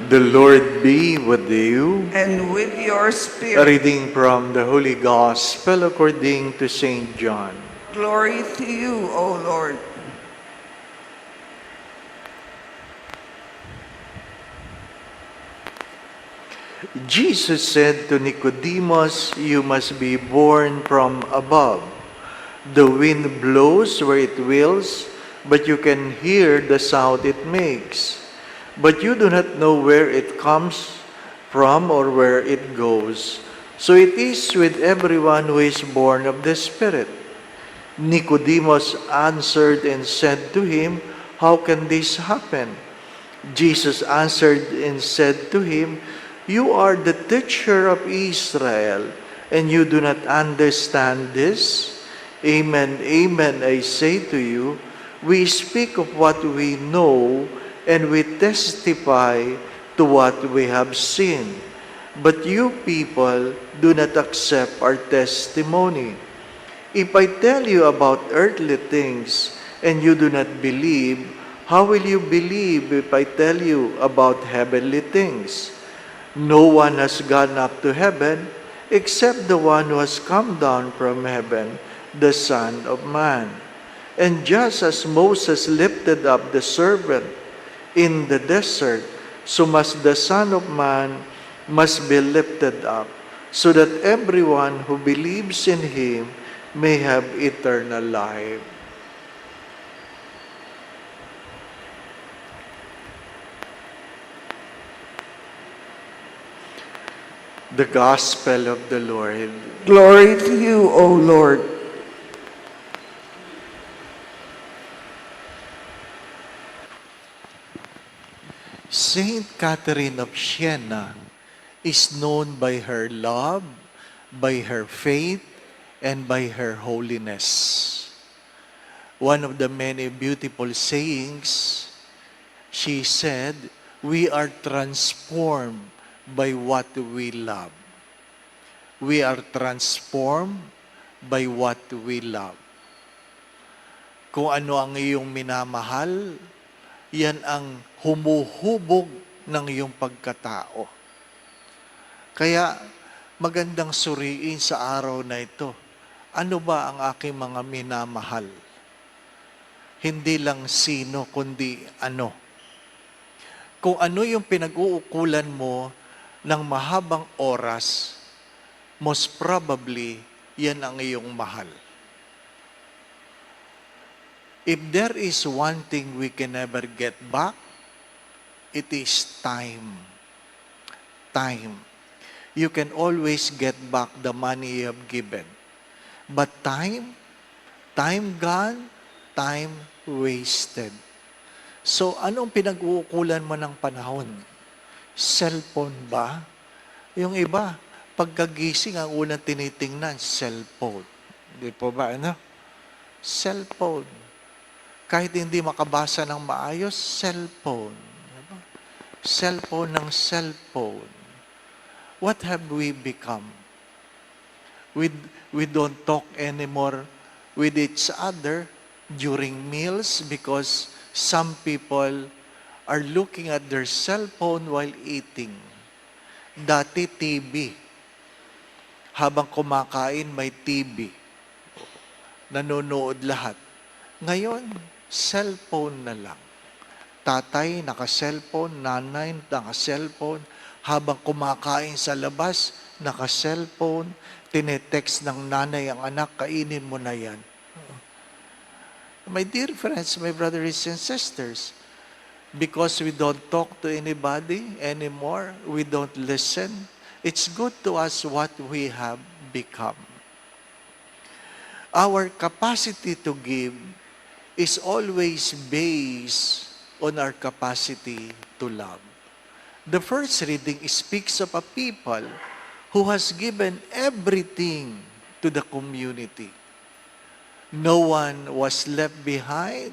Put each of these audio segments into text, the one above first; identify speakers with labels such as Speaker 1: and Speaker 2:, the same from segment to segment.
Speaker 1: The Lord be with you.
Speaker 2: and with your
Speaker 1: A
Speaker 2: spirit.
Speaker 1: reading from the Holy Gospel according to St. John.
Speaker 2: Glory to you, O Lord.
Speaker 1: Jesus said to Nicodemus, "You must be born from above. The wind blows where it wills, but you can hear the sound it makes. But you do not know where it comes from or where it goes. So it is with everyone who is born of the Spirit." Nicodemus answered and said to him, "How can this happen?" Jesus answered and said to him, "You are the teacher of Israel, and you do not understand this? Amen, amen, I say to you, we speak of what we know, and we testify to what we have seen. But you people do not accept our testimony. If I tell you about earthly things and you do not believe, how will you believe if I tell you about heavenly things? No one has gone up to heaven except the one who has come down from heaven, the Son of Man. And just as Moses lifted up the serpent in the desert, so must the Son of Man must be lifted up, so that everyone who believes in him may have eternal life." The Gospel of the Lord.
Speaker 2: Glory to you, O Lord.
Speaker 1: Saint Catherine of Siena is known by her love, by her faith, and by her holiness. One of the many beautiful sayings, she said, "We are transformed by what we love." We are transformed by what we love. Kung ano ang iyong minamahal, yan ang humuhubog ng iyong pagkatao. Kaya magandang suriin sa araw na ito, ano ba ang aking mga minamahal? Hindi lang sino, kundi ano. Kung ano yung pinag-uukulan mo ng mahabang oras, most probably, yan ang iyong mahal. If there is one thing we can never get back, it is time. Time. You can always get back the money you have given. But time gone, time wasted. So, anong pinag-uukulan mo ng panahon? Cellphone ba? Yung iba, pagkagising, ang unang tinitingnan, cellphone. Hindi po ba, ano? Cellphone. Kahit hindi makabasa ng maayos, cellphone. Diba? Cellphone ng cellphone. What have we become? We don't talk anymore with each other during meals because some people are looking at their cellphone while eating. Dati TV. Habang kumakain, may TV. Nanonood lahat. Ngayon, cellphone na lang. Tatay, naka-cellphone. Nanay, naka-cellphone. Habang kumakain sa labas, naka-cellphone. Tinetext ng nanay ang anak, kainin mo na yan. My dear friends, my brothers and sisters, because we don't talk to anybody anymore, we don't listen, it's good to us what we have become. Our capacity to give is always based on our capacity to love. The first reading speaks of a people who has given everything to the community. No one was left behind.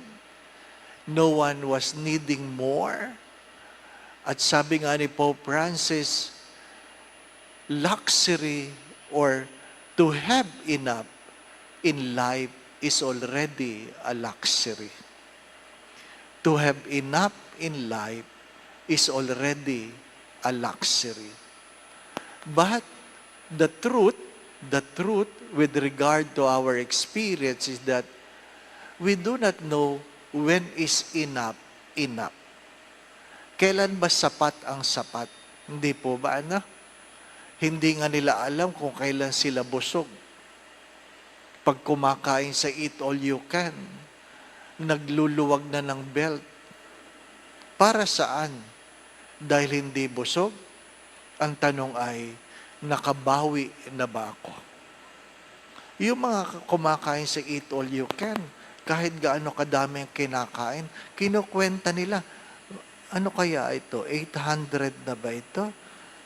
Speaker 1: No one was needing more. At sabi nga ni Pope Francis, luxury or to have enough in life is already a luxury. To have enough in life is already a luxury. But the truth with regard to our experience is that we do not know when is enough. Kailan ba sapat ang sapat? Hindi po ba, Hindi nga nila alam kung kailan sila busog. Pag kumakain sa eat all you can, nagluluwag na ng belt. Para saan? Dahil hindi busog? Ang tanong ay, nakabawi na ba ako? Yung mga kumakain sa eat all you can, kahit gaano kadami ang kinakain, kinukwenta nila, ano kaya ito? 800 na ba ito?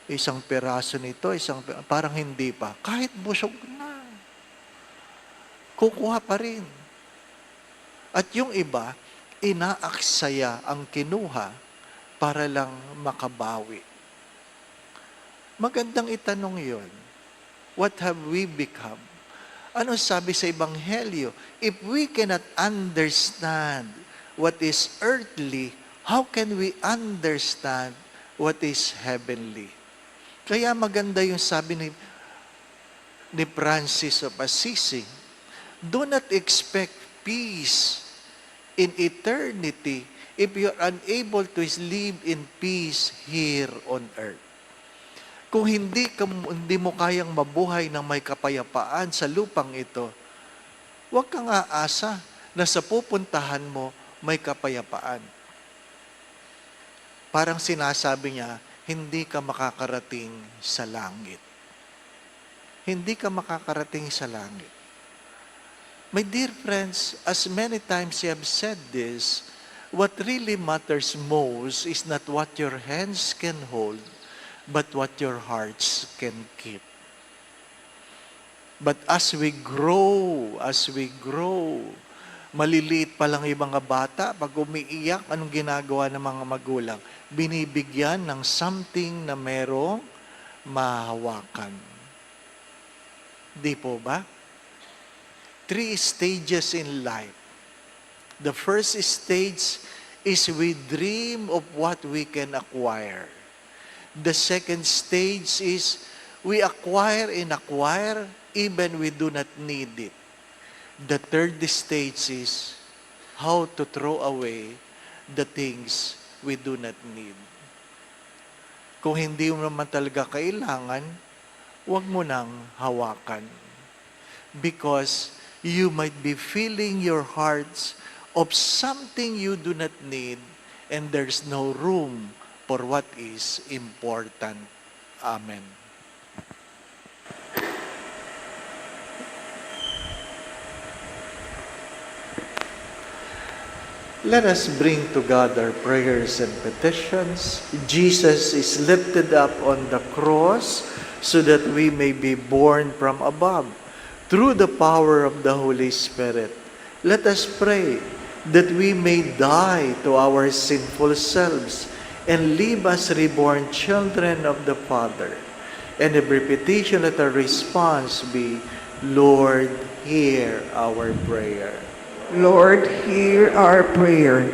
Speaker 1: Isang peraso nito, parang hindi pa. Kahit busog na. Kukuha pa rin. At yung iba, inaaksaya ang kinuha para lang makabawi. Magandang itanong yon. What have we become? Ano sabi sa Ebanghelyo? If we cannot understand what is earthly, how can we understand what is heavenly? Kaya maganda yung sabi ni Francis of Assisi, do not expect peace in eternity if you're unable to live in peace here on earth. Kung hindi mo kayang mabuhay ng may kapayapaan sa lupang ito, huwag kang aasa na sa pupuntahan mo may kapayapaan. Parang sinasabi niya, hindi ka makakarating sa langit. Hindi ka makakarating sa langit. My dear friends, as many times you have said this, what really matters most is not what your hands can hold, but what your hearts can keep. But as we grow, maliliit pa lang yung mga bata, pag umiiyak, anong ginagawa ng mga magulang? Binibigyan ng something na merong mahawakan. Di po ba? 3 stages in life. The first stage is we dream of what we can acquire. The second stage is we acquire even we do not need it. The third stage is how to throw away the things we do not need. Kung hindi mo naman talaga kailangan, huwag mo nang hawakan. Because you might be filling your hearts of something you do not need and there's no room for what is important. Amen. Let us bring to God our prayers and petitions. Jesus is lifted up on the cross so that we may be born from above. Through the power of the Holy Spirit, let us pray that we may die to our sinful selves and live as reborn children of the Father. And every petition, let our response be, Lord, hear our prayer.
Speaker 2: Lord, hear our prayer.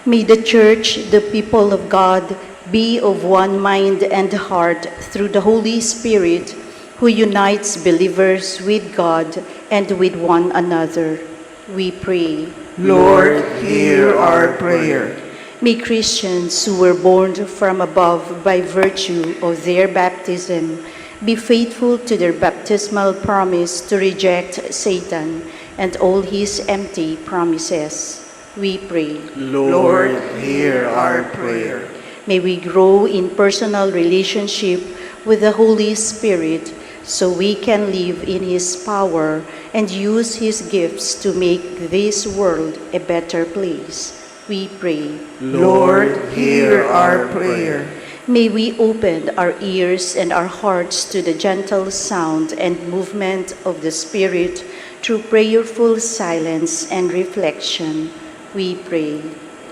Speaker 3: May the Church, the people of God, be of one mind and heart through the Holy Spirit, who unites believers with God and with one another. We pray.
Speaker 2: Lord, hear our prayer.
Speaker 3: May Christians who were born from above by virtue of their baptism be faithful to their baptismal promise to reject Satan and all his empty promises. We pray.
Speaker 1: Lord, hear our prayer.
Speaker 3: May we grow in personal relationship with the Holy Spirit so we can live in His power and use His gifts to make this world a better place. We pray.
Speaker 2: Lord, hear our prayer.
Speaker 3: May we open our ears and our hearts to the gentle sound and movement of the Spirit through prayerful silence and reflection. We pray.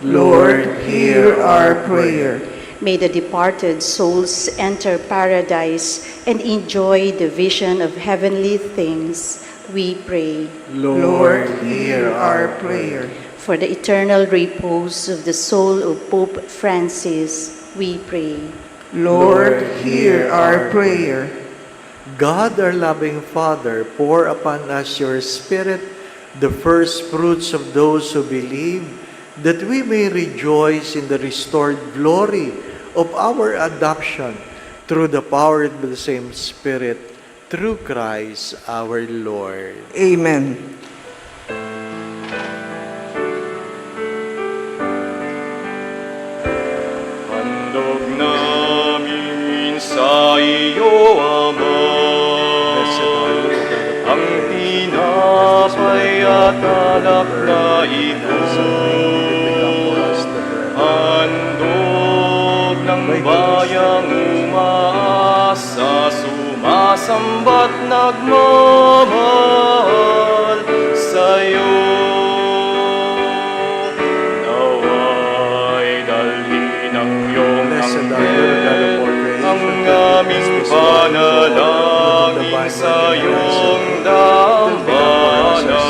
Speaker 2: Lord, hear our prayer.
Speaker 3: May the departed souls enter paradise and enjoy the vision of heavenly things. We pray.
Speaker 2: Lord, hear our prayer.
Speaker 3: For the eternal repose of the soul of Pope Francis, we pray.
Speaker 2: Lord, hear our prayer.
Speaker 1: God, our loving Father, pour upon us your Spirit, the first fruits of those who believe, that we may rejoice in the restored glory of our adoption through the power of the same Spirit, through Christ our Lord.
Speaker 2: Amen.
Speaker 4: handog namin sa iyo, Ama, ang tinapay at alak na ito, handog ng bayang umaasa, sumasamba't nagmamahal sa'yo. Naway dalhin ng iyong anghel ang aming panalangin sa iyong dambana,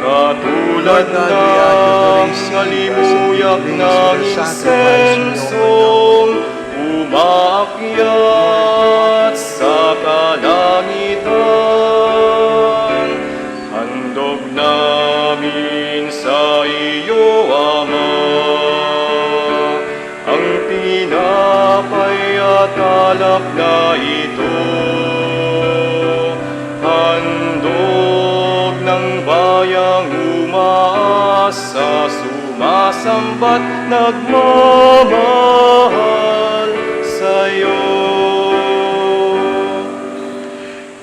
Speaker 4: katulad ng halimuyak ng insensong umaakyat sa kalangitan. Handog namin sa iyo, Ama, ang tinapay at alak na ito, handog ng bayang umaasa, sumasamba't nagmamahal sa'yo.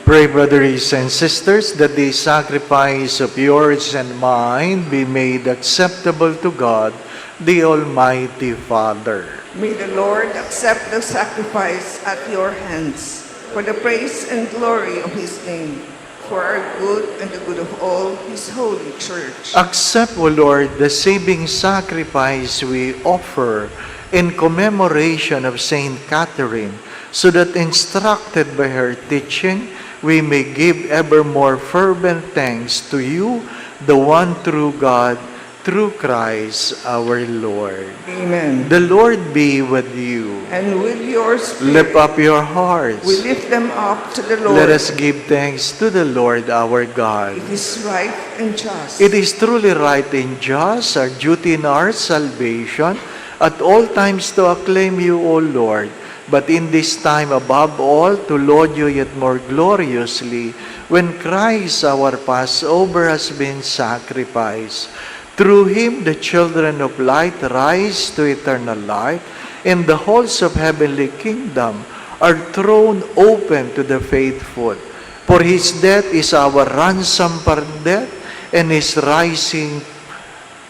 Speaker 1: Pray, brothers and sisters, that the sacrifice of yours and mine be made acceptable to God, the Almighty Father.
Speaker 2: May the Lord accept the sacrifice at your hands for the praise and glory of his name, for our good and the good of all his holy church.
Speaker 1: Accept, O Lord, the saving sacrifice we offer in commemoration of Saint Catherine, so that instructed by her teaching, we may give ever more fervent thanks to you, the one true God, through Christ our Lord.
Speaker 2: Amen.
Speaker 1: The Lord be with you.
Speaker 2: And with your spirit,
Speaker 1: Lift up your hearts.
Speaker 2: we lift them up to the Lord.
Speaker 1: Let us give thanks to the Lord our God.
Speaker 2: It is right and just.
Speaker 1: It is truly right and just, our duty and our salvation, at all times to acclaim you, O Lord, but in this time above all to laud you yet more gloriously, when Christ our Passover has been sacrificed. Through him the children of light rise to eternal life, and the halls of heavenly kingdom are thrown open to the faithful. For his death is our ransom for death, and his rising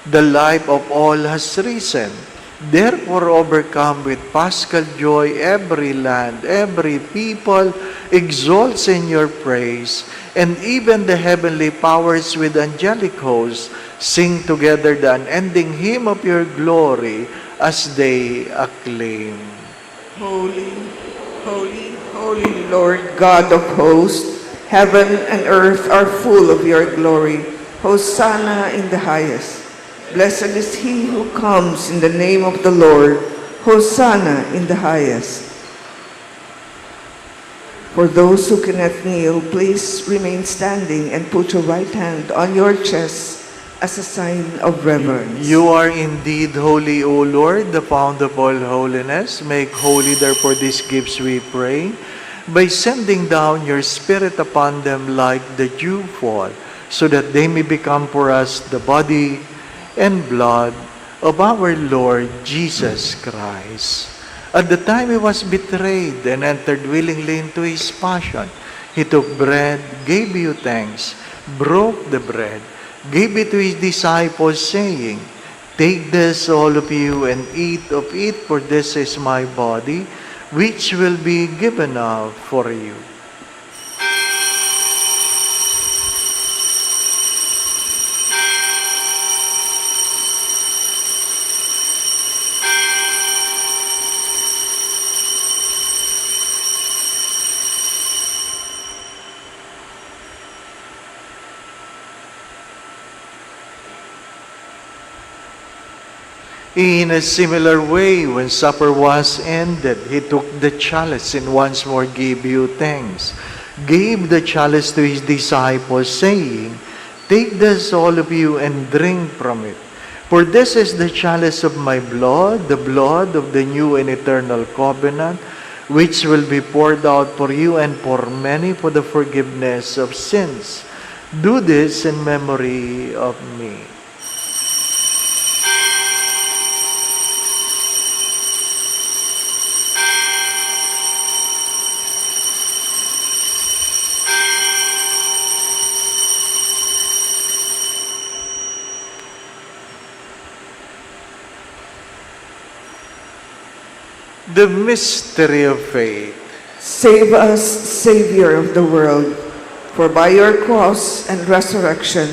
Speaker 1: the life of all has risen. Therefore, overcome with paschal joy, every land, every people exalts in your praise, and even the heavenly powers with angelic hosts sing together the unending hymn of your glory as they acclaim.
Speaker 2: Holy, holy, holy Lord God of hosts, heaven and earth are full of your glory. Hosanna in the highest. Blessed is he who comes in the name of the Lord. Hosanna in the highest. For those who cannot kneel, please remain standing and put your right hand on your chest as a sign of reverence.
Speaker 1: You are indeed holy, O Lord, the fount of all holiness. Make holy, therefore, these gifts, we pray, by sending down your Spirit upon them like the dew fall, so that they may become for us the body and blood of our Lord Jesus Christ. At the time he was betrayed and entered willingly into his passion, he took bread, gave you thanks, broke the bread, gave it to his disciples, saying, "Take this, all of you, and eat of it, for this is my body, which will be given up for you." In a similar way, when supper was ended, he took the chalice and once more gave you thanks, gave the chalice to his disciples, saying, "Take this, all of you, and drink from it. For this is the chalice of my blood, the blood of the new and eternal covenant, which will be poured out for you and for many for the forgiveness of sins. Do this in memory of me." The mystery of faith.
Speaker 2: Save us, Savior of the world, for by your cross and resurrection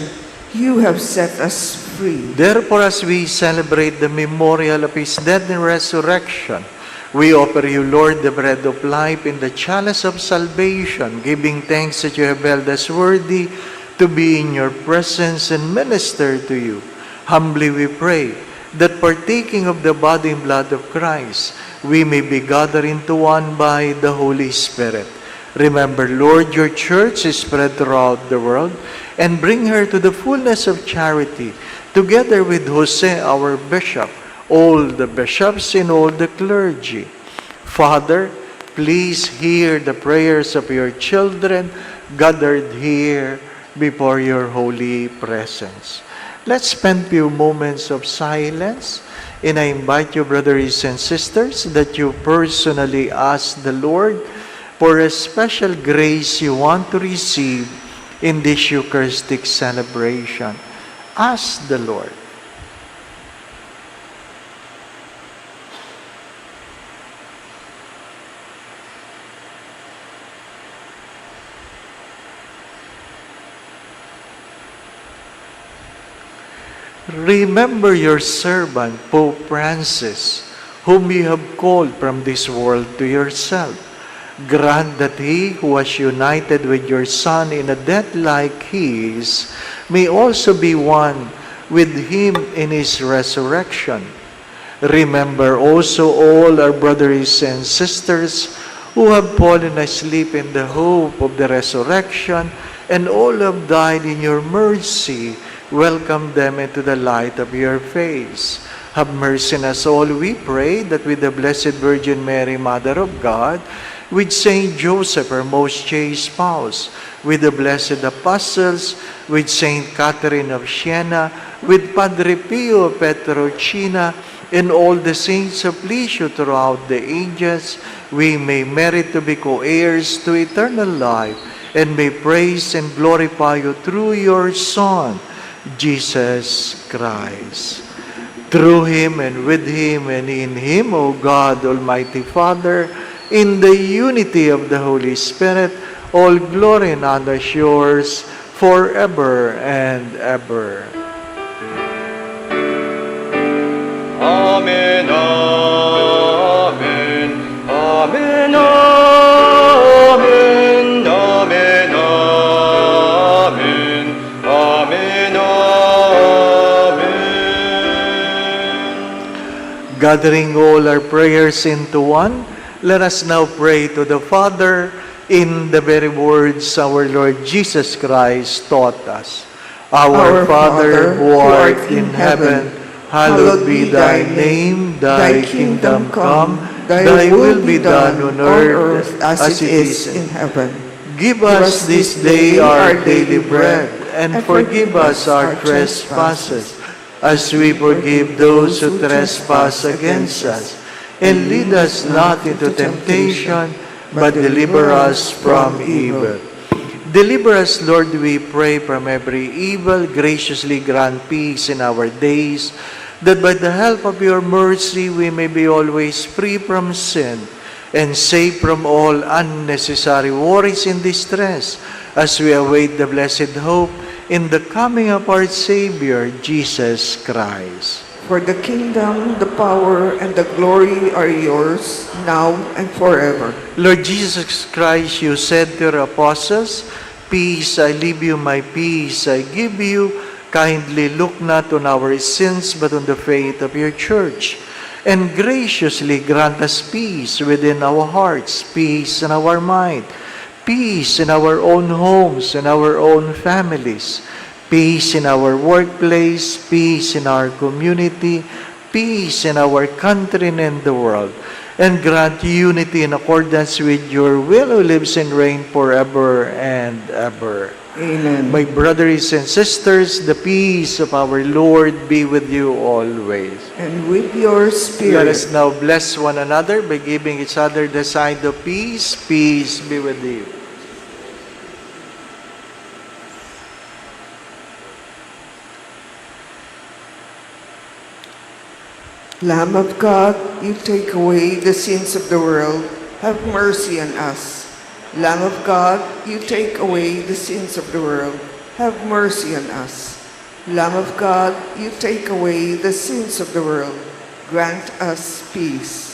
Speaker 2: you have set us free.
Speaker 1: Therefore, as we celebrate the memorial of his death and resurrection, we offer you, Lord, the bread of life and the chalice of salvation, giving thanks that you have held us worthy to be in your presence and minister to you. Humbly we pray that partaking of the body and blood of Christ, we may be gathered into one by the Holy Spirit. Remember, Lord, your church is spread throughout the world, and bring her to the fullness of charity, together with Jose, our bishop, all the bishops and all the clergy. Father, please hear the prayers of your children gathered here before your holy presence. Let's spend few moments of silence, and I invite you, brothers and sisters, that you personally ask the Lord for a special grace you want to receive in this Eucharistic celebration. Ask the Lord. Remember your servant, Pope Francis, whom you have called from this world to yourself. Grant that he who was united with your Son in a death like his may also be one with him in his resurrection. Remember also all our brothers and sisters who have fallen asleep in the hope of the resurrection, and all who have died in your mercy. Welcome them into the light of your face. Have mercy on us all, we pray, that with the Blessed Virgin Mary, Mother of God, with Saint Joseph, her most chaste spouse, with the blessed apostles, with Saint Catherine of Siena, with Padre Pio Petrocina, and all the saints of Lisieux throughout the ages, we may merit to be co-heirs to eternal life, and may praise and glorify you through your Son, Jesus Christ. Through him and with him and in him, O God, Almighty Father, in the unity of the Holy Spirit, all glory and honor is yours forever and ever.
Speaker 4: Amen, amen, amen, amen, amen, amen, amen, amen.
Speaker 1: Gathering all our prayers into one, let us now pray to the Father in the very words our Lord Jesus Christ taught us. Our Father, who art in heaven, hallowed be thy name. Thy kingdom come, thy will be done on earth as it is in heaven. Give us this day our daily bread, and forgive us our trespasses, as we forgive those who trespass against us. And lead us not into temptation, but deliver us from evil. Deliver us, Lord, we pray, from every evil. Graciously grant peace in our days, that by the help of your mercy we may be always free from sin, and safe from all unnecessary worries and distress, as we await the blessed hope in the coming of our Savior, Jesus Christ.
Speaker 2: For the kingdom, the power, and the glory are yours, now and forever.
Speaker 1: Lord Jesus Christ, you said to your apostles, "Peace I leave you, my peace I give you. Kindly look not on our sins, but on the faith of your church, and graciously grant us peace within our hearts, peace in our mind, peace in our own homes and our own families, peace in our workplace, peace in our community, peace in our country and in the world, and grant unity in accordance with your will who lives and reigns forever and ever.
Speaker 2: Amen.
Speaker 1: My brothers and sisters, the peace of our Lord be with you always.
Speaker 2: And with your spirit.
Speaker 1: Let us now bless one another by giving each other the sign of peace. Peace be with you.
Speaker 2: Lamb of God, you take away the sins of the world, have mercy on us. Lamb of God, you take away the sins of the world, have mercy on us. Lamb of God, you take away the sins of the world, grant us peace.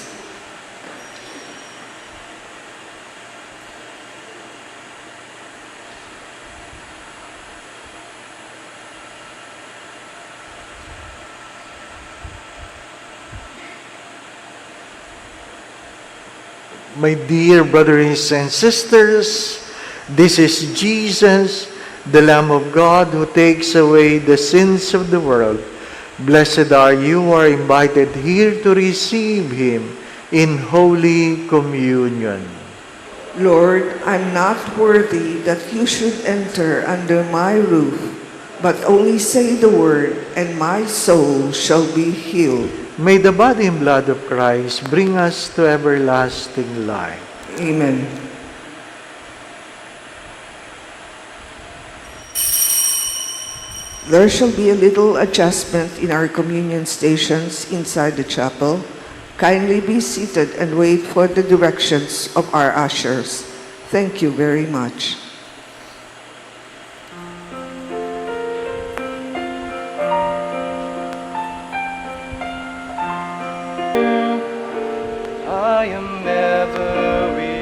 Speaker 1: My dear brothers and sisters, this is Jesus, the Lamb of God who takes away the sins of the world. Blessed are you who are invited here to receive Him in Holy Communion.
Speaker 2: Lord, I'm not worthy that you should enter under my roof, but only say the word, and my soul shall be healed.
Speaker 1: May the body and blood of Christ bring us to everlasting life.
Speaker 2: Amen. There shall be a little adjustment in our communion stations inside the chapel. Kindly be seated and wait for the directions of our ushers. Thank you very much.
Speaker 4: I am ever with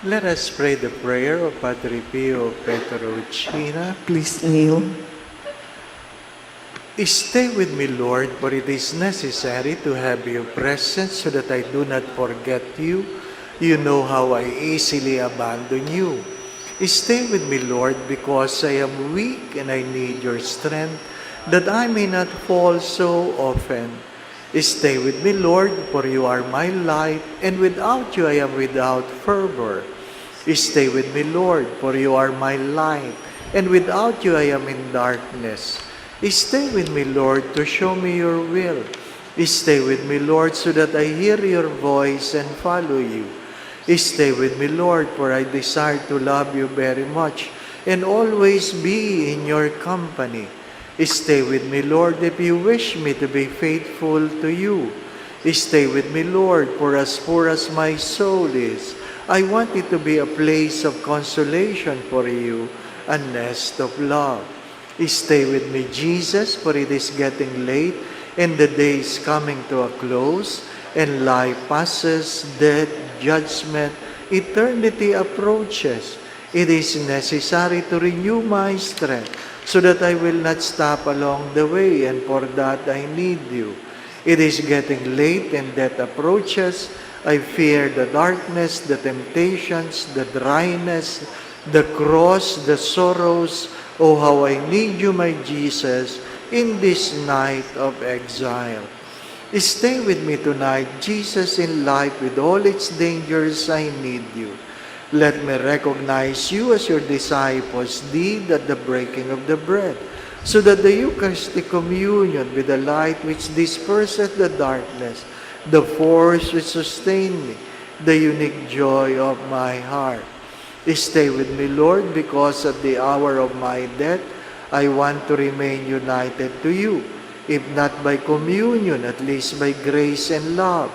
Speaker 1: Let us pray the prayer of Padre Pio Petrocina.
Speaker 2: Please kneel.
Speaker 1: Stay with me, Lord, for it is necessary to have your presence so that I do not forget you. You know how I easily abandon you. Stay with me, Lord, because I am weak and I need your strength, that I may not fall so often. Stay with me, Lord, for you are my life, and without you I am without fervor. Stay with me, Lord, for you are my light, and without you I am in darkness. Stay with me, Lord, to show me your will. Stay with me, Lord, so that I hear your voice and follow you. Stay with me, Lord, for I desire to love you very much and always be in your company. Stay with me, Lord, if you wish me to be faithful to you. Stay with me, Lord, for as poor as my soul is, I want it to be a place of consolation for you, a nest of love. Stay with me, Jesus, for it is getting late, and the day is coming to a close, and life passes, death, judgment, eternity approaches. It is necessary to renew my strength, so that I will not stop along the way, and for that I need you. It is getting late and death approaches. I fear the darkness, the temptations, the dryness, the cross, the sorrows. Oh, how I need you, my Jesus, in this night of exile. Stay with me tonight, Jesus. In life with all its dangers, I need you. Let me recognize you as your disciples did at the breaking of the bread, so that the Eucharistic communion with the light which disperseth the darkness, the force which sustained me, the unique joy of my heart. Stay with me, Lord, because at the hour of my death, I want to remain united to you, if not by communion, at least by grace and love.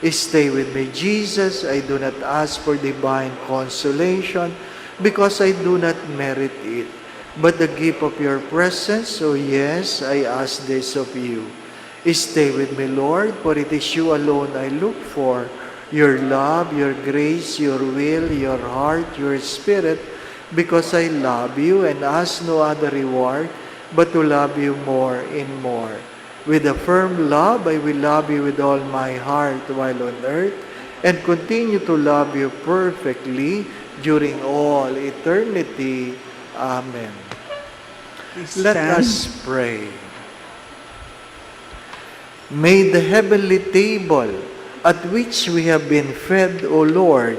Speaker 1: Stay with me, Jesus. I do not ask for divine consolation because I do not merit it, but the gift of your presence. Oh yes, I ask this of you. Stay with me, Lord, for it is you alone I look for, your love, your grace, your will, your heart, your spirit, because I love you and ask no other reward but to love you more and more. With a firm love, I will love you with all my heart while on earth, and continue to love you perfectly during all eternity. Amen.
Speaker 2: Please
Speaker 1: Let
Speaker 2: stand.
Speaker 1: us pray. May the heavenly table at which we have been fed, O Lord,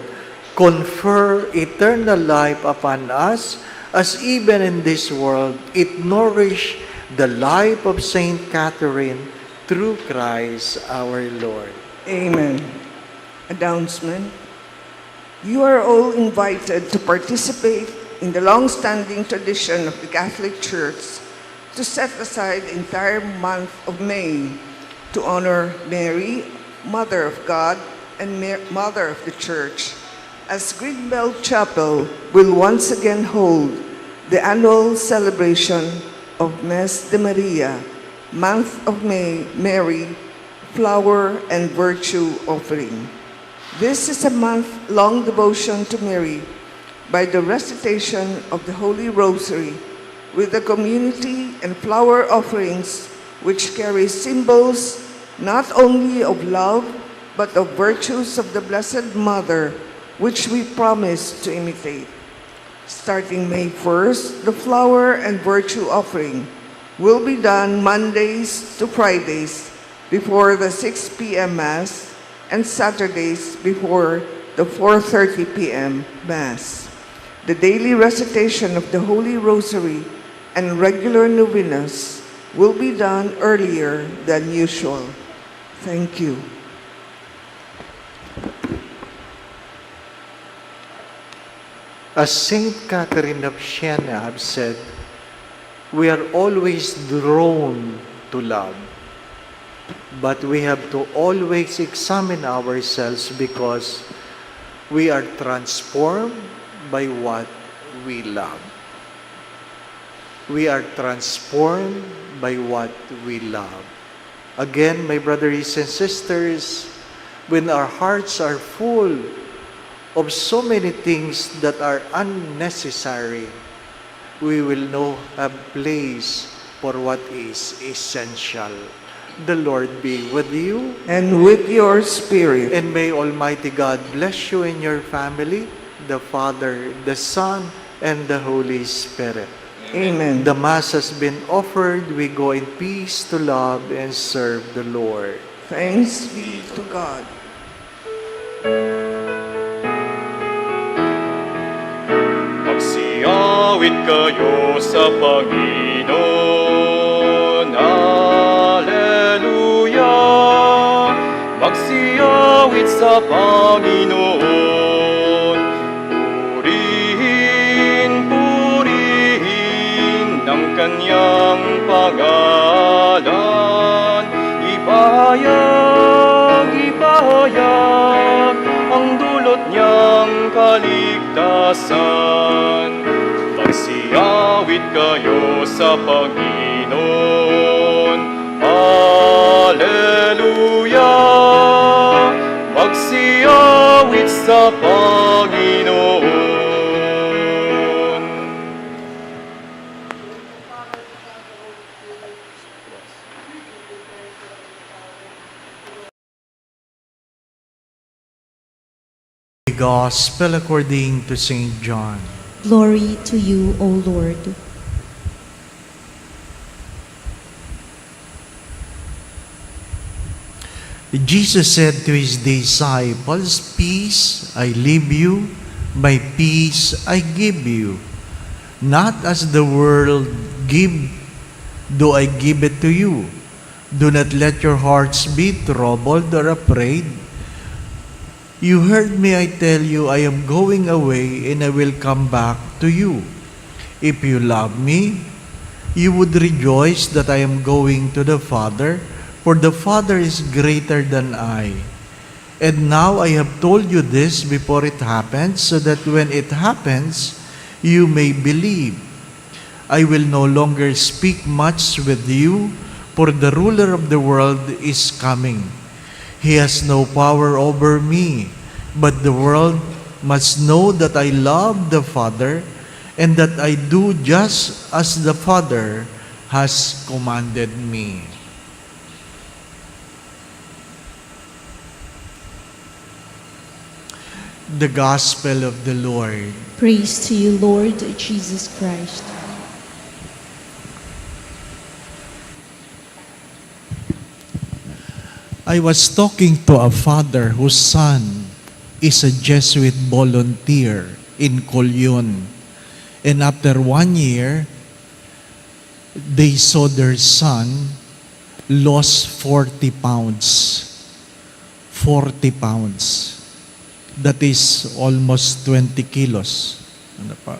Speaker 1: confer eternal life upon us, as even in this world it nourish the life of Saint Catherine through Christ our Lord.
Speaker 2: Amen. Announcement. You are all invited to participate in the long-standing tradition of the Catholic Church to set aside the entire month of May to honor Mary, Mother of God and Mother of the Church, as Greenbelt Chapel will once again hold the annual celebration of Mes de Maria, Month of May, Mary, Flower and Virtue Offering. This is a month-long devotion to Mary by the recitation of the Holy Rosary with the community and flower offerings, which carry symbols not only of love, but of virtues of the Blessed Mother, which we promise to imitate. Starting May 1st, the flower and virtue offering will be done Mondays to Fridays before the 6 p.m. Mass and Saturdays before the 4:30 p.m. Mass. The daily recitation of the Holy Rosary and regular novenas will be done earlier than usual. Thank you.
Speaker 1: As Saint Catherine of Siena have said, we are always drawn to love, but we have to always examine ourselves because we are transformed by what we love. We are transformed by what we love. Again, my brothers and sisters, when our hearts are full of so many things that are unnecessary, we will know a place for what is essential. The Lord be with you.
Speaker 2: And with your spirit.
Speaker 1: And may Almighty God bless you and your family, the Father, the Son, and the Holy Spirit.
Speaker 2: Amen.
Speaker 1: The Mass has been offered. We go in peace to love and serve the Lord.
Speaker 2: Thanks be to God.
Speaker 4: Magsiyawit kayo sa Panginoon. Alleluia. Magsiyawit sa Panginoon. Purihin, purihin ang kanyang pangalan. Ipahayag, ipahayag ang dulot niyang kaligtasan. Magsiyawit kayo sa Panginoon. Alleluia! Magsiyawit sa Panginoon.
Speaker 1: The Gospel according to St. John.
Speaker 3: Glory to you, O Lord.
Speaker 1: Jesus said to his disciples, "Peace I leave you, my peace I give you. Not as the world give, do I give it to you. Do not let your hearts be troubled or afraid. You heard me, I tell you, I am going away and I will come back to you. If you love me, you would rejoice that I am going to the Father, for the Father is greater than I. And now I have told you this before it happens, so that when it happens, you may believe. I will no longer speak much with you, for the ruler of the world is coming. He has no power over me, but the world must know that I love the Father, and that I do just as the Father has commanded me." The Gospel of the Lord.
Speaker 3: Praise to you, Lord Jesus Christ.
Speaker 1: I was talking to a father whose son is a Jesuit volunteer in Colyon. And after 1 year, they saw their son lost 40 pounds. 40 pounds. That is almost 20 kilos. Ano pa?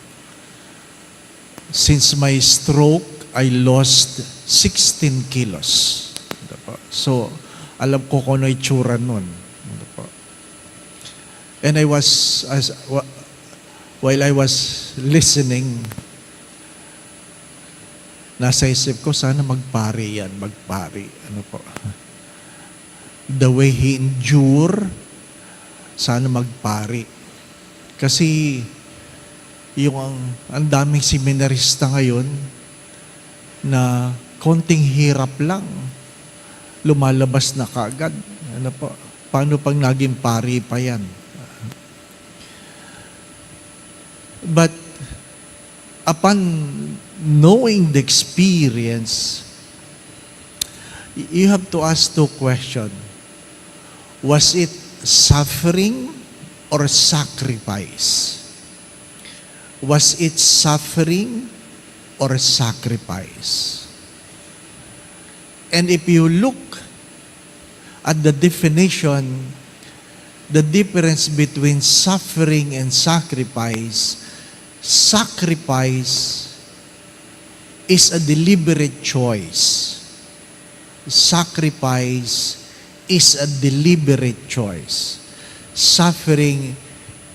Speaker 1: Since my stroke, I lost 16 kilos. Ano pa? So, alam ko kung ano itsura nun. Ano pa? And I was, while I was listening, nasa isip ko, sana magpari yan, magpari. Ano po? The way he endure, sana magpari. Kasi yung ang daming seminarista ngayon na konting hirap lang lumalabas na kaagad. Ano po? Paano pag naging pari pa yan? But upon knowing the experience, you have to ask two questions. Was it suffering or sacrifice? Was it suffering or sacrifice? And if you look at the definition, the difference between suffering and sacrifice is a deliberate choice. Sacrifice is a deliberate choice. Suffering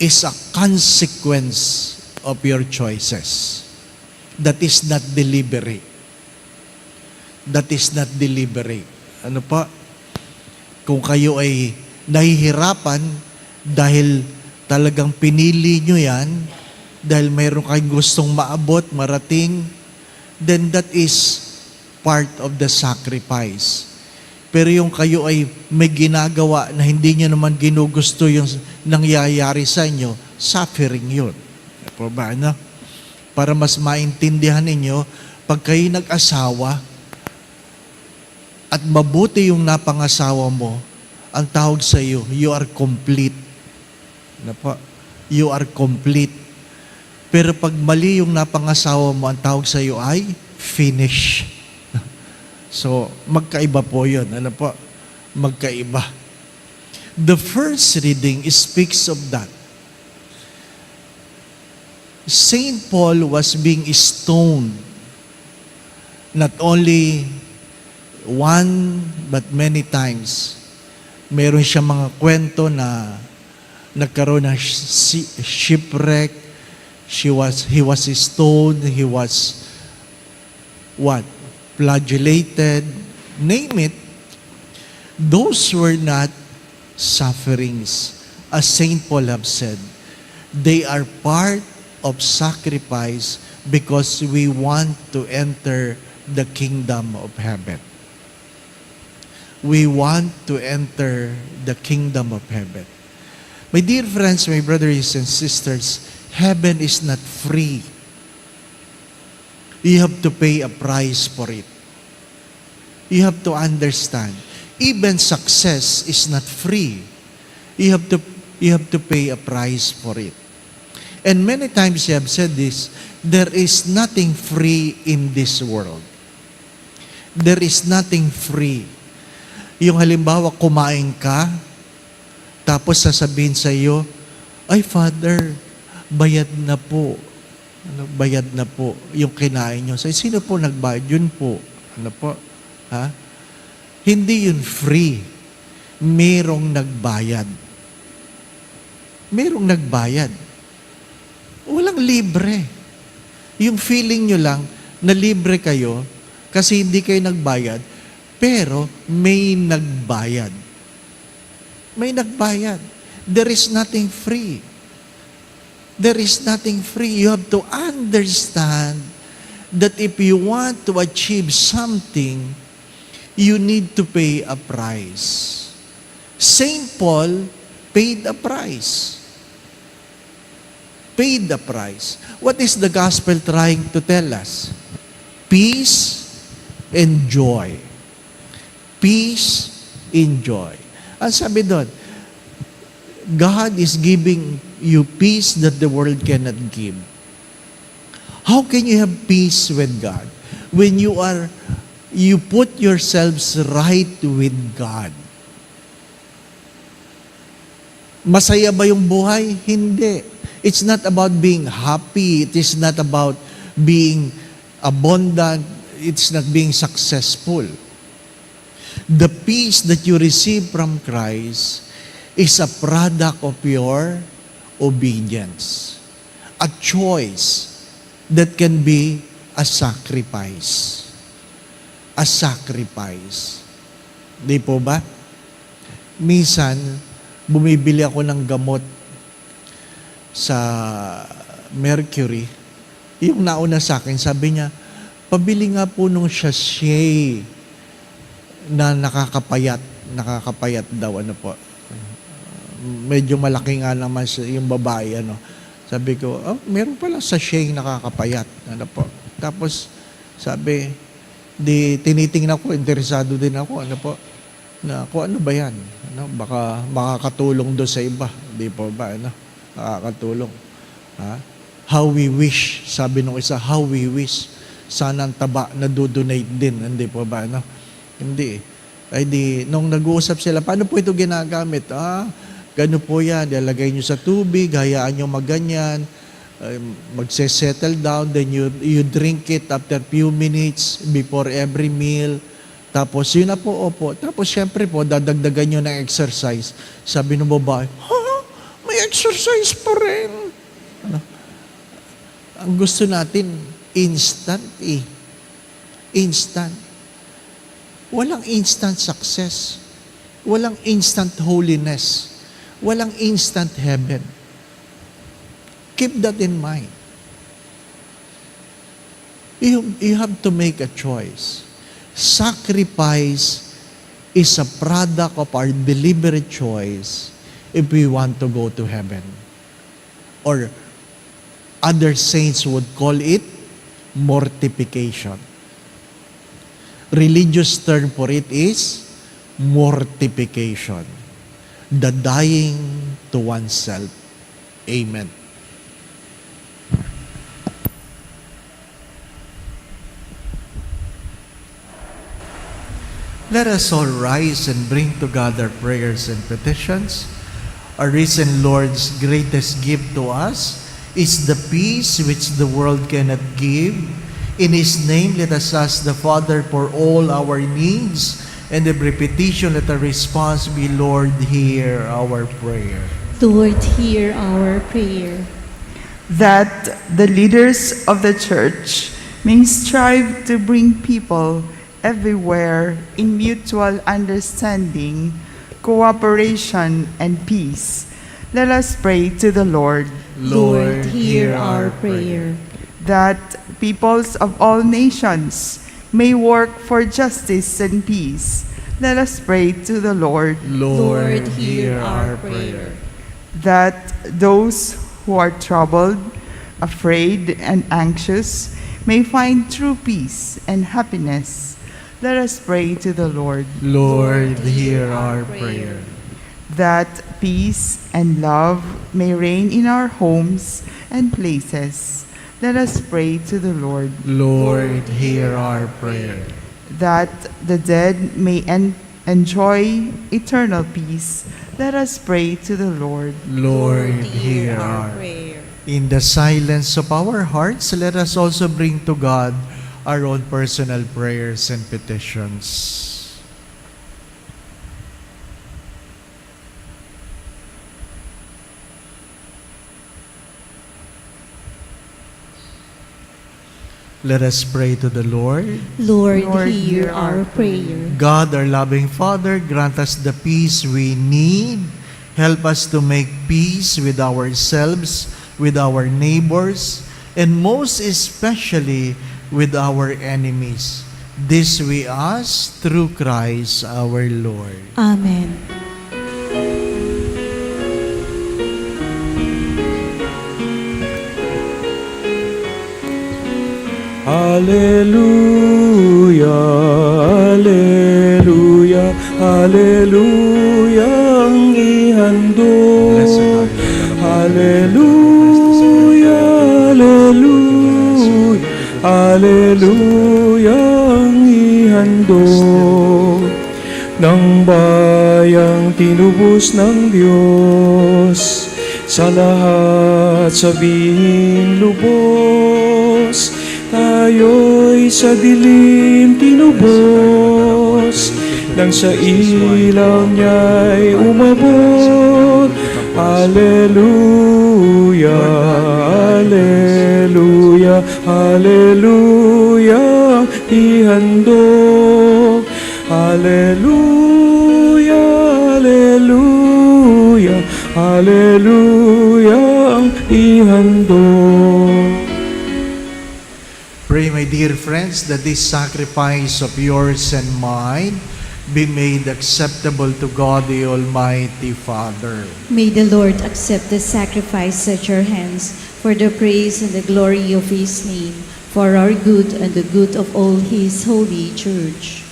Speaker 1: is a consequence of your choices. That is not deliberate. That is not deliberate. Ano pa? Kung kayo ay nahihirapan dahil talagang pinili nyo yan, dahil mayroon kayong gustong maabot, marating, then that is part of the sacrifice. Pero yung kayo ay may ginagawa na hindi nyo naman ginugusto yung nangyayari sa inyo, suffering yun. Ba, no? Para mas maintindihan ninyo, pag kayo nag-asawa at mabuti yung napangasawa mo, ang tawag sa iyo, you are complete. Ano po? You are complete. Pero pag mali yung napangasawa mo, ang tawag sa iyo ay finish. So, magkaiba po yun. Ano po? Magkaiba. The first reading speaks of that. Saint Paul was being stoned. Not only one, but many times. Meron siya mga kwento na nagkaroon ng shipwreck. He was stoned. He was what? Flagellated, name it. Those were not sufferings. As Saint Paul have said, they are part of sacrifice because we want to enter the kingdom of heaven. We want to enter the kingdom of heaven. My dear friends, my brothers and sisters, heaven is not free. You have to pay a price for it. You have to understand.
Speaker 5: even success is not free. You have to pay a price for it. And many times you have said this, there is nothing free in this world. There is nothing free. Yung halimbawa, kumain ka, tapos sasabihin sa iyo, ay Father, bayad na po. Bayad na po yung kinain nyo. So, sino po nagbayad? Yun po. Ano po? Ha? Hindi yun free. Merong nagbayad. Merong nagbayad. Walang libre. Yung feeling nyo lang na libre kayo kasi hindi kayo nagbayad, pero may nagbayad. May nagbayad. There is nothing free. There is nothing free. You have to understand that if you want to achieve something, you need to pay a price. Saint Paul paid a price. Paid the price. What is the gospel trying to tell us? Peace and joy. Peace and joy. Ang sabi doon, God is giving you peace that the world cannot give. How can you have peace with God? When you put yourselves right with God. Masaya ba yung buhay? Hindi. It's not about being happy. It is not about being abundant. It's not being successful. The peace that you receive from Christ is a product of your obedience. A choice that can be a sacrifice. A sacrifice. Di po ba? Minsan, bumibili ako ng gamot sa Mercury. Yung nauna sa akin, sabi niya, pabili nga po nung sachet na nakakapayat. Nakakapayat daw, ano po. Medyo malaki nga naman yung babae, ano. Sabi ko, meron pala sachet nakakapayat. Ano po. Tapos, sabi, di tinitingnan ko, interesado din ako, ano po, na kung ano ba yan. Ano, baka makakatulong doon sa iba. Di po ba, ano, nakakatulong. Ha? How we wish, sabi nung isa, how we wish, sana ang taba na do-donate din. Hindi po ba, ano? Hindi. Ay di, nung nag-uusap sila, paano po ito ginagamit? Gano po yan, ilagay nyo sa tubig, hayaan nyo magganyan, magse-settle down, then you drink it after few minutes before every meal. Tapos yun na po, opo. Tapos syempre po, dadagdagan nyo ng exercise. Sabi ng babae, may exercise pa rin. Ano? Ang gusto natin, instant eh. Instant. Walang instant success. Walang instant holiness. Walang instant heaven. Keep that in mind. You have to make a choice. Sacrifice is a product of our deliberate choice if we want to go to heaven. Or other saints would call it mortification. Religious term for it is mortification. The dying to oneself. Amen. Let us all rise and bring together prayers and petitions. Our risen Lord's greatest gift to us is the peace which the world cannot give. In His name, let us ask the Father for all our needs, and every petition, let our response be, Lord, hear our prayer.
Speaker 3: Lord, hear our prayer.
Speaker 2: That the leaders of the Church may strive to bring people everywhere in mutual understanding, cooperation, and peace. Let us pray to the Lord.
Speaker 3: Lord, hear our prayer.
Speaker 2: That peoples of all nations may work for justice and peace. Let us pray to the Lord.
Speaker 3: Lord, hear our prayer.
Speaker 2: That those who are troubled, afraid, and anxious may find true peace and happiness.
Speaker 6: Let us pray to the Lord.
Speaker 5: Lord, hear our prayer.
Speaker 6: That peace and love may reign in our homes and places. Let us pray to the Lord.
Speaker 5: Lord, hear our prayer.
Speaker 6: That the dead may enjoy eternal peace. Let us pray to the Lord.
Speaker 5: Lord, hear our prayer. In the silence of our hearts, let us also bring to God our own personal prayers and petitions. Let us pray to the Lord.
Speaker 3: Lord,
Speaker 6: Lord,
Speaker 3: hear
Speaker 6: hear
Speaker 3: our
Speaker 6: our
Speaker 3: prayer.
Speaker 5: God, our loving Father, grant us the peace we need. Help us to make peace with ourselves, with our neighbors, and most especially with our enemies. This we ask through Christ our Lord.
Speaker 3: Amen.
Speaker 4: Hallelujah, Hallelujah, Hallelujah ang ihandog. Hallelujah, Hallelujah, Hallelujah ang ihandog. Ng bayang tinubos ng Diyos, sa lahat sabihin lubos, tayo'y sa dilim tinubos, nang sa ilaw niya'y umabot. Hallelujah, Hallelujah, Hallelujah, ihandog. Hallelujah, Hallelujah, Hallelujah, ihandog.
Speaker 5: Pray, my dear friends, that this sacrifice of yours and mine be made acceptable to God the Almighty Father.
Speaker 3: May the Lord accept the sacrifice at your hands for the praise and the glory of His name, for our good and the good of all His holy church.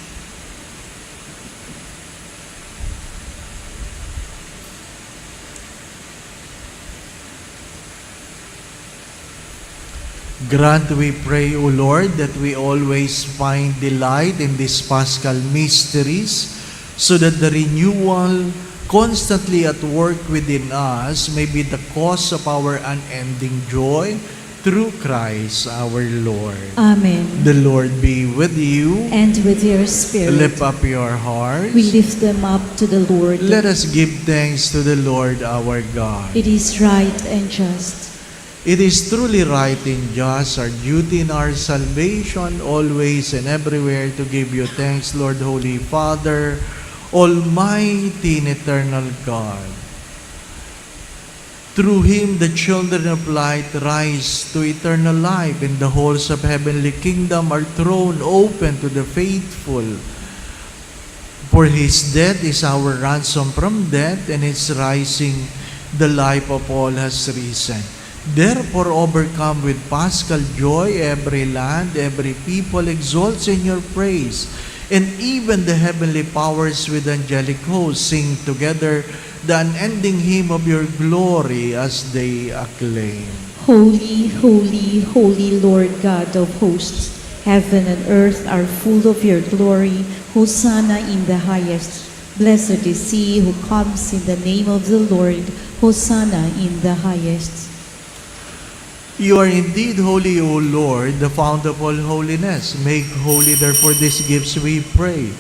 Speaker 5: Grant, we pray, O Lord, that we always find delight in these Paschal mysteries, so that the renewal constantly at work within us may be the cause of our unending joy through Christ our Lord.
Speaker 3: Amen.
Speaker 5: The Lord be with you.
Speaker 3: And with your spirit,
Speaker 5: Lift up your hearts.
Speaker 3: we lift them up to the Lord.
Speaker 5: Let us give thanks to the Lord our God.
Speaker 3: It is right and just.
Speaker 5: It is truly right and just, our duty in our salvation, always and everywhere to give you thanks, Lord, Holy Father, Almighty and eternal God. Through Him, the children of light rise to eternal life, and the halls of heavenly kingdom are thrown open to the faithful. For His death is our ransom from death, and His rising, the life of all has risen. Therefore, overcome with paschal joy, every land, every people exalts in your praise, and even the heavenly powers with angelic hosts sing together the unending hymn of your glory as they acclaim.
Speaker 3: Holy, holy, holy Lord God of hosts, heaven and earth are full of your glory. Hosanna in the highest. Blessed is he who comes in the name of the Lord. Hosanna in the highest.
Speaker 5: You are indeed holy, O Lord, the fount of all holiness. Make holy, therefore, these gifts, we pray,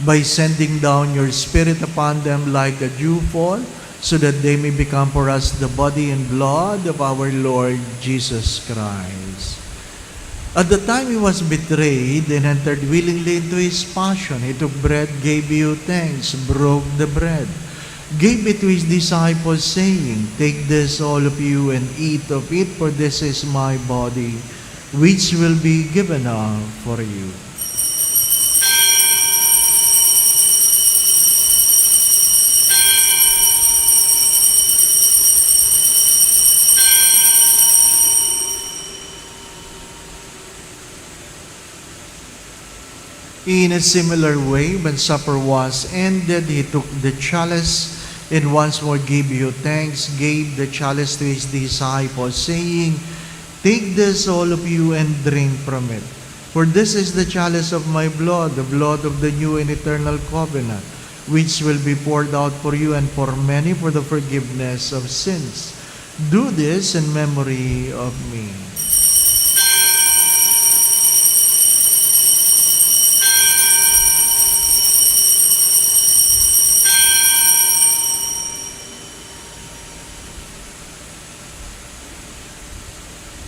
Speaker 5: by sending down your Spirit upon them like a dewfall, so that they may become for us the body and blood of our Lord Jesus Christ. At the time He was betrayed and entered willingly into His passion, He took bread, gave you thanks, broke the bread, gave it to His disciples, saying, Take this, all of you, and eat of it, for this is my body, which will be given up for you.
Speaker 1: In a similar way, when supper was ended, he took the chalice and once more gave you thanks, gave the chalice to his disciples, saying, "Take this, all of you, and drink from it. For this is the chalice of my blood, the blood of the new and eternal covenant, which will be poured out for you and for many for the forgiveness of sins. Do this in memory of me."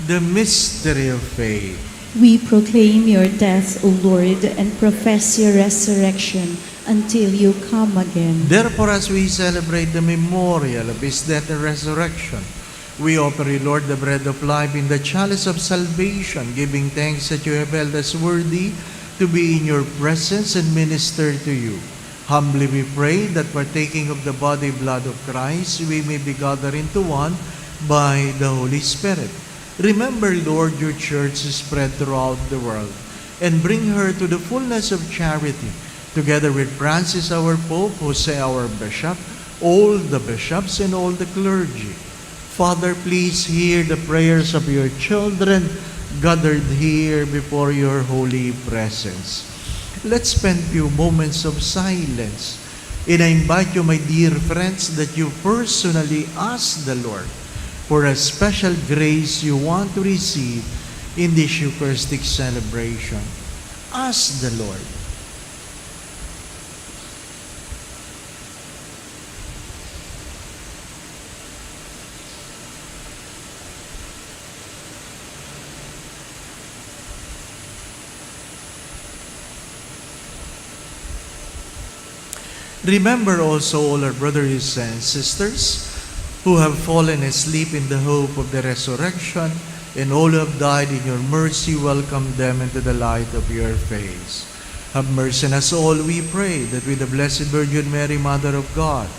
Speaker 1: The mystery of faith.
Speaker 3: We proclaim your death, O Lord, and profess your resurrection until you come again.
Speaker 1: Therefore, as we celebrate the memorial of his death and resurrection, we offer you, Lord, the bread of life in the chalice of salvation, giving thanks that you have held us worthy to be in your presence and minister to you. Humbly we pray that partaking of the body and blood of Christ, we may be gathered into one by the Holy Spirit. Remember, Lord, your church is spread throughout the world, and bring her to the fullness of charity, together with Francis our Pope, Jose our Bishop, all the bishops, and all the clergy. Father, please hear the prayers of your children gathered here before your holy presence. Let's spend a few moments of silence, and I invite you, my dear friends, that you personally ask the Lord for a special grace you want to receive in this Eucharistic celebration. Ask the Lord. Remember also all our brothers and sisters who have fallen asleep in the hope of the resurrection, and all who have died in your mercy, welcome them into the light of your face. Have mercy on us all, we pray, that with the Blessed Virgin Mary, Mother of God,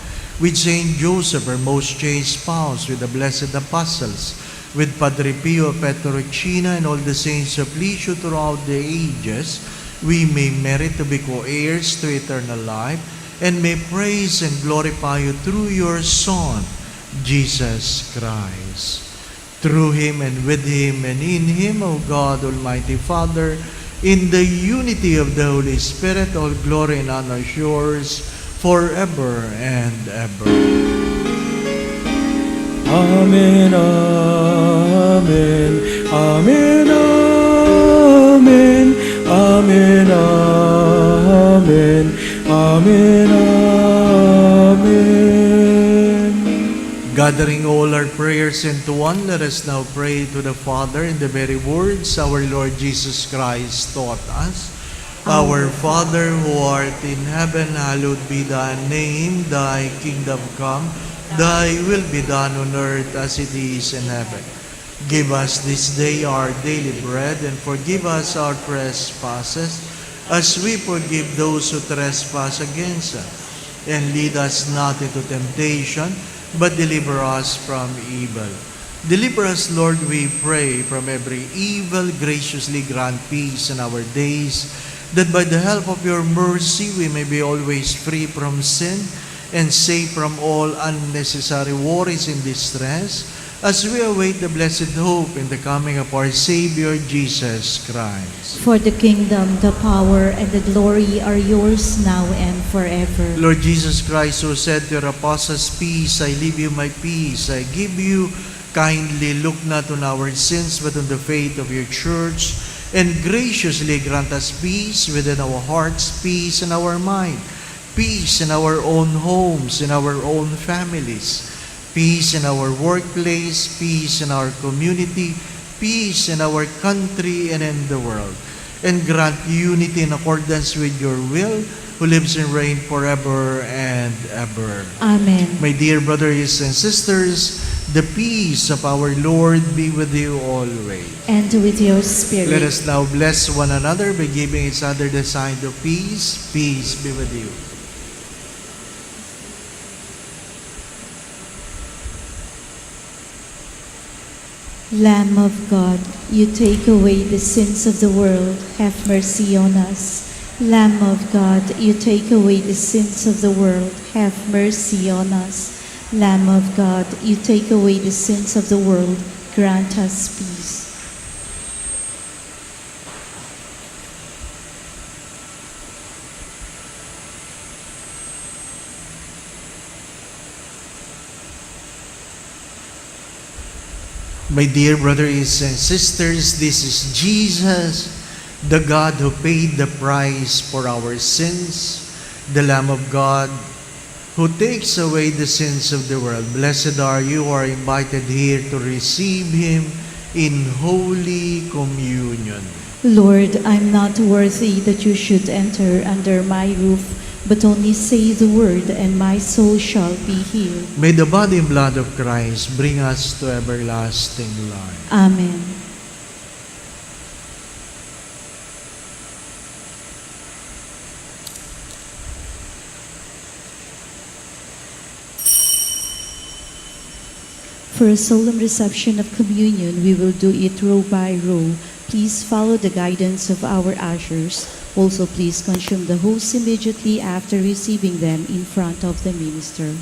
Speaker 1: with Saint Joseph, her most chaste spouse, with the blessed apostles, with Padre Pio of Petrocina, and all the saints of Lisieux throughout the ages, we may merit to be co-heirs to eternal life, and may praise and glorify you through your Son, Jesus Christ. Through him and with him and in him, O God, Almighty Father, in the unity of the Holy Spirit, all glory and honor is yours forever and ever.
Speaker 4: Amen, amen, amen, amen, amen, amen, amen, amen.
Speaker 1: Gathering all our prayers into one, let us now pray to the Father in the very words our Lord Jesus Christ taught us. Our Father who art in heaven, hallowed be thy name. Thy kingdom come, thy will be done on earth as it is in heaven. Give us this day our daily bread, and forgive us our trespasses, as we forgive those who trespass against us. And lead us not into temptation, but deliver us from evil. Deliver us, Lord, we pray, from every evil. Graciously grant peace in our days, that by the help of your mercy we may be always free from sin and safe from all unnecessary worries and distress, as we await the blessed hope in the coming of our Savior, Jesus Christ.
Speaker 3: For the kingdom, the power, and the glory are yours now and forever.
Speaker 1: Lord Jesus Christ, who said to your apostles, "Peace, I leave you, my peace I give you," kindly look not on our sins, but on the faith of your church, and graciously grant us peace within our hearts, peace in our mind, peace in our own homes, in our own families, peace in our workplace, peace in our community, peace in our country and in the world. And grant unity in accordance with your will, who lives and reigns forever and ever.
Speaker 3: Amen.
Speaker 1: My dear brothers and sisters, the peace of our Lord be with you always.
Speaker 3: And with your spirit.
Speaker 1: Let us now bless one another by giving each other the sign of peace. Peace be with you.
Speaker 3: Lamb of God, you take away the sins of the world, have mercy on us. Lamb of God, you take away the sins of the world, have mercy on us. Lamb of God, you take away the sins of the world, grant us peace.
Speaker 1: My dear brothers and sisters, this is Jesus, the God who paid the price for our sins, the Lamb of God who takes away the sins of the world. Blessed are you who are invited here to receive Him in Holy Communion.
Speaker 3: Lord, I'm not worthy that you should enter under my roof, but only say the word, and my soul shall be healed.
Speaker 1: May the body and blood of Christ bring us to everlasting life.
Speaker 3: Amen. For a solemn reception of communion, we will do it row by row. Please follow the guidance of our ushers. Also, please consume the hosts immediately after receiving them in front of the minister.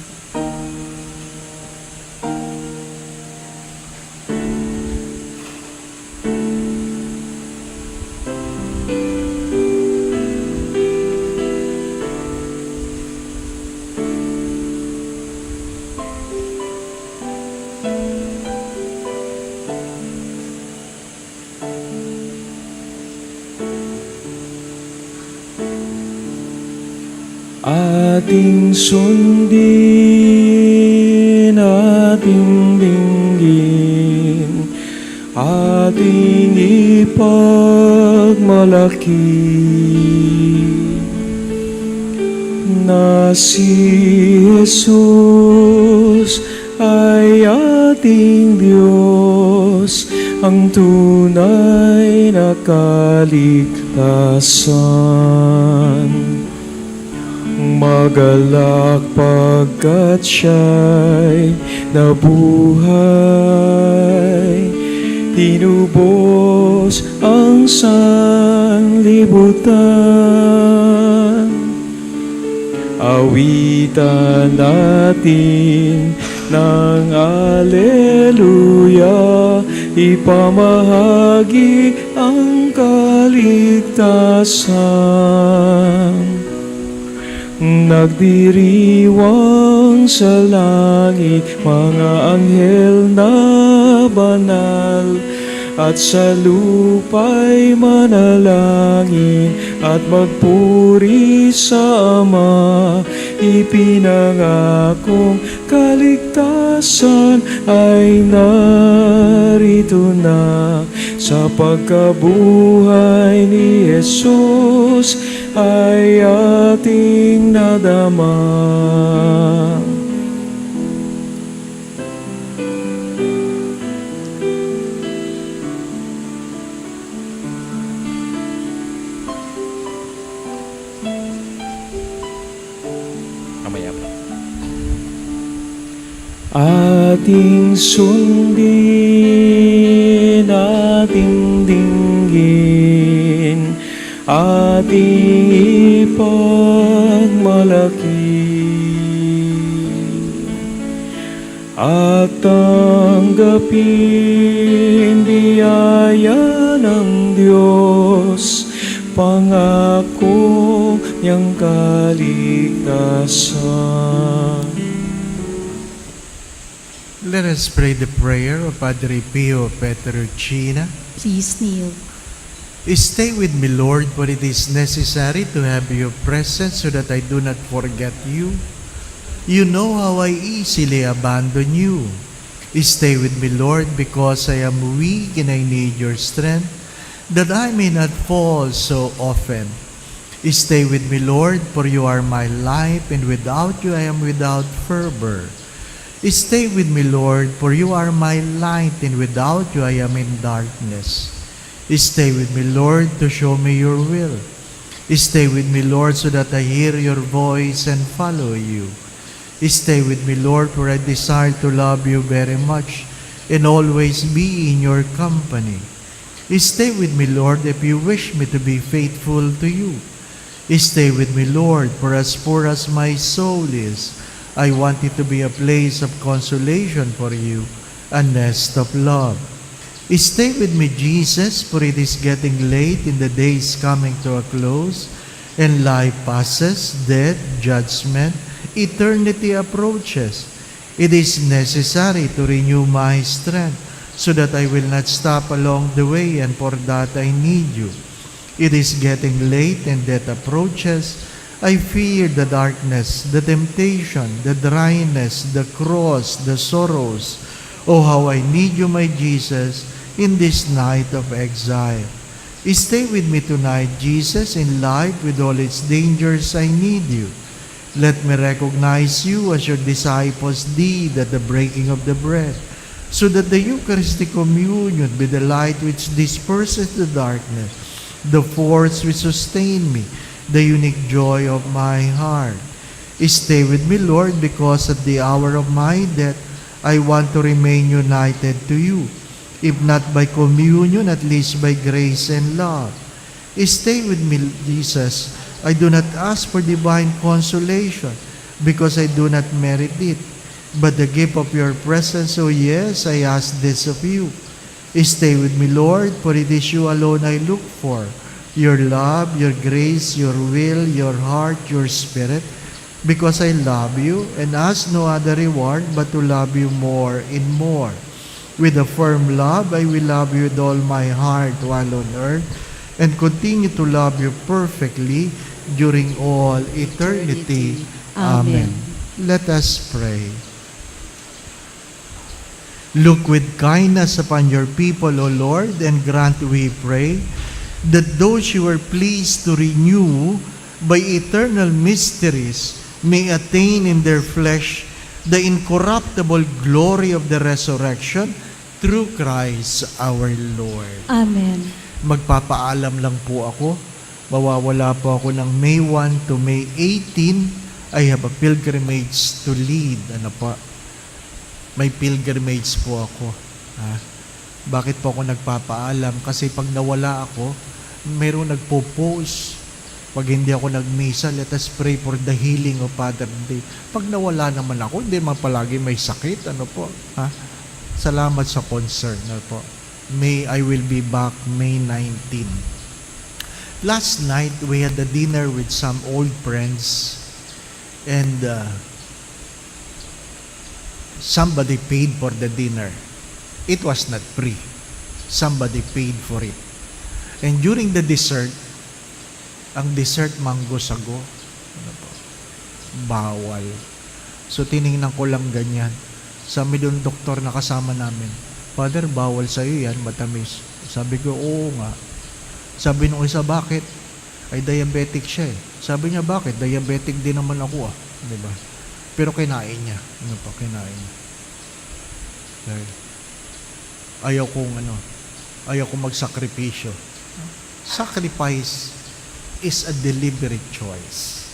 Speaker 4: Ating sundin, ating dinggin, ating ipagmalaki na si Jesus ay ating Diyos, ang tunay na kaligtasan. Magalak pagkat siya'y nabuhay, tinubos ang sanlibutan. Awitan natin ng Alleluia, ipamahagi ang kaligtasan. Nagdiriwang sa langit mga anghel na banal, at sa lupa'y manalangin at magpuri sa Ama. Ipinangakong kaligtasan ay narito na, sa pagkabuhay ni Jesus ay ating nadama. Ating sundin, ating dinggin, ating ipagmalaki, at tanggapin biyaya ng Diyos, pangako niyang kaligtasan.
Speaker 1: Let us pray the prayer of Padre Pio Petruccina.
Speaker 3: Please kneel.
Speaker 1: Stay with me, Lord, for it is necessary to have your presence so that I do not forget you. You know how I easily abandon you. Stay with me, Lord, because I am weak and I need your strength, that I may not fall so often. Stay with me, Lord, for you are my life, and without you I am without fervor. Stay with me, Lord, for you are my light, and without you I am in darkness. Stay with me, Lord, to show me your will. Stay with me, Lord, so that I hear your voice and follow you. Stay with me, Lord, for I desire to love you very much and always be in your company. Stay with me, Lord, if you wish me to be faithful to you.
Speaker 5: Stay with me, Lord, for as poor as my soul is, I want it to be a place of consolation for you, a nest of love. Stay with me, Jesus, for it is getting late in the days coming to a close, and life passes, death, judgment, eternity approaches. It is necessary to renew my strength so that I will not stop along the way, and for that I need you. It is getting late and death approaches. I fear the darkness, the temptation, the dryness, the cross, the sorrows. Oh, how I need you, my Jesus, in this night of exile. Stay with me tonight, Jesus, in life with all its dangers. I need you. Let me recognize you as your disciples did at the breaking of the bread, so that the Eucharistic communion be the light which disperses the darkness, the force which sustains me, the unique joy of my heart. Stay with me, Lord, because at the hour of my death, I want to remain united to you. If not by communion, at least by grace and love. Stay with me, Jesus. I do not ask for divine consolation because I do not merit it, but the gift of your presence. Oh yes, I ask this of you. Stay with me, Lord, for it is you alone I look for. Your love, your grace, your will, your heart, your spirit, because I love you and ask no other reward but to love you more and more. With a firm love, I will love you with all my heart while on earth, and continue to love you perfectly during all eternity. Amen. Let us pray. Look with kindness upon your people, O Lord, and grant, we pray, that those you are pleased to renew by eternal mysteries may attain in their flesh the incorruptible glory of the resurrection through Christ our Lord.
Speaker 7: Amen.
Speaker 5: Magpapaalam lang po ako. Mawawala po ako ng May 1 to May 18. I have a pilgrimage to lead. Ano po? May pilgrimage po ako. Bakit po ako nagpapaalam? Kasi pag nawala ako, mayroong nagpo-post. Pag hindi ako nagmisa, let us pray for the healing of Father Day. Pag nawala naman ako, hindi man palagi may sakit. Ano po? Salamat sa concern. Ano po? I will be back May 19. Last night, we had a dinner with some old friends, and somebody paid for the dinner. It was not free. Somebody paid for it. And during the dessert, ang dessert mango sago, ano po, bawal. So tiningnan ko lang ganyan. Sabi doon doktor na kasama namin, Father, bawal sa'yo yan, matamis. Sabi ko, oo nga. Sabi nung isa, bakit? Ay, diabetic siya eh. Sabi niya, bakit? Diabetic din naman ako Diba? Pero kinain niya. Ano pa, kinain niya. Dahil ayaw kong magsakripisyo. Sacrifice is a deliberate choice.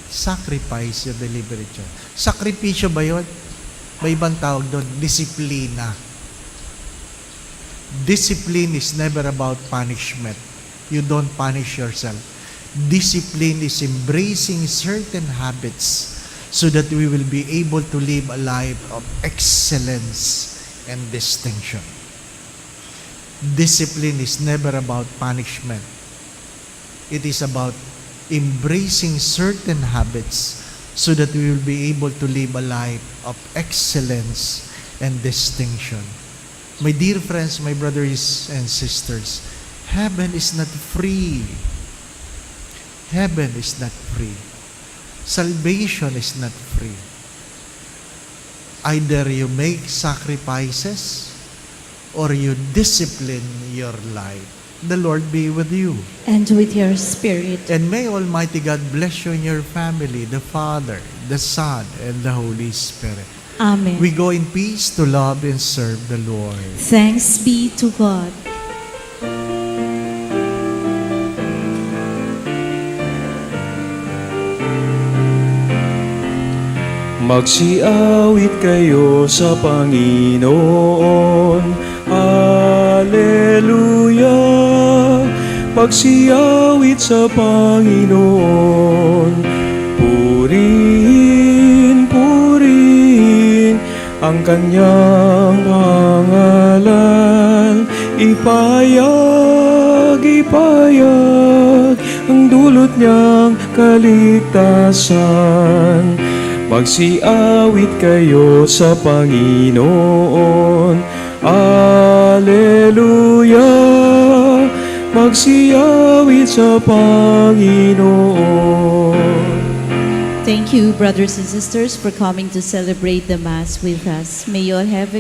Speaker 5: Sacrifice is a deliberate choice. Sakripisyo ba yun? May ibang tawag doon, disiplina. Discipline is never about punishment. You don't punish yourself. Discipline is embracing certain habits so that we will be able to live a life of excellence and distinction. Discipline is never about punishment. It is about embracing certain habits so that we will be able to live a life of excellence and distinction. My dear friends, my brothers and sisters, heaven is not free. Heaven is not free. Salvation is not free. Either you make sacrifices or you discipline your life. The Lord be with you.
Speaker 7: And with your spirit.
Speaker 5: And may Almighty God bless you and your family, the Father, the Son, and the Holy Spirit.
Speaker 7: Amen.
Speaker 5: We go in peace to love and serve the Lord.
Speaker 7: Thanks be to God.
Speaker 4: Magsiawit kayo sa Panginoon. Hallelujah. magsiyawit sa Panginoon. Purihin, purihin ang kanyang pangalan. Ipayag, ipayag ang dulot niyang kaligtasan. Magsiawit kayo sa Panginoon. Alleluia! Magsiyawit sa Panginoon.
Speaker 7: Thank you, brothers and sisters, for coming to celebrate the Mass with us. May you all have a